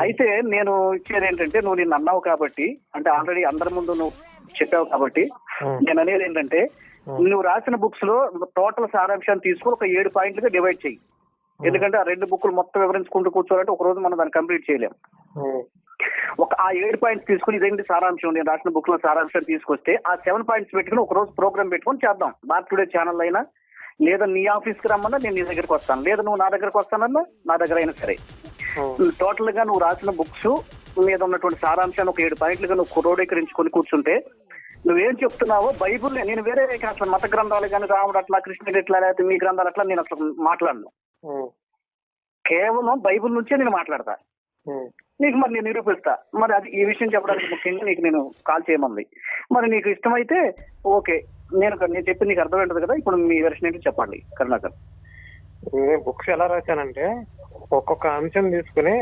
అయితే నేను ఇచ్చేది ఏంటంటే, నువ్వు నిన్ను అన్నావు కాబట్టి, అంటే ఆల్రెడీ అందరి ముందు నువ్వు చెప్పావు కాబట్టి, నేను అనేది ఏంటంటే, నువ్వు రాసిన బుక్స్ లో టోటల్ సారాంశాన్ని తీసుకుని ఒక 7 పాయింట్లుగా డివైడ్ చెయ్యి. ఎందుకంటే ఆ 2 బుక్లు మొత్తం వివరించుకుంటూ కూర్చోవాలంటే ఒక రోజు మనం దాన్ని కంప్లీట్ చేయలేం. ఆ 7 పాయింట్స్ తీసుకుని ఇదేంటి సారాంశం, నేను రాసిన బుక్ లో సారాంశం తీసుకొస్తే ఆ 7 పాయింట్స్ పెట్టుకుని ఒక రోజు ప్రోగ్రామ్ పెట్టుకుని చేద్దాం. భారత్ టుడే ఛానల్ అయినా, లేదా నీ ఆఫీస్ కి రమ్మన్నా నేను నీ దగ్గరికి వస్తాను, లేదా నువ్వు నా దగ్గరకు వస్తానన్నా నా దగ్గర అయినా సరే. టోటల్ గా నువ్వు రాసిన బుక్స్ మీద ఉన్నటువంటి సారాంశాన్ని ఒక 7 పాయింట్లుగా నువ్వు క్రోడీకరించుకొని కూర్చుంటే, నువ్వేం చెప్తున్నావో బైబుల్, నేను వేరే అసలు మత గ్రంథాలు కానీ రాముడు అట్లా, కృష్ణుడు ఇట్లా, లేకపోతే మీ గ్రంథాలు అట్లా నేను అసలు మాట్లాడను. కేవలం బైబుల్ నుంచే నేను మాట్లాడతా. నీకు మరి నేను నిరూపిస్తా. మరి అది ఈ విషయం చెప్పడానికి ముఖ్యంగా నీకు నేను కాల్ చేయమంది. మరి నీకు ఇష్టమైతే ఓకే, నేను చెప్పి నీకు అర్థమైంటది కదా. ఇప్పుడు మీ వెర్షన్ ఏంటి చెప్పండి కరుణాకర్. నేను బుక్స్ ఎలా రాశానంటే, ఒక్కొక్క అంశం తీసుకుని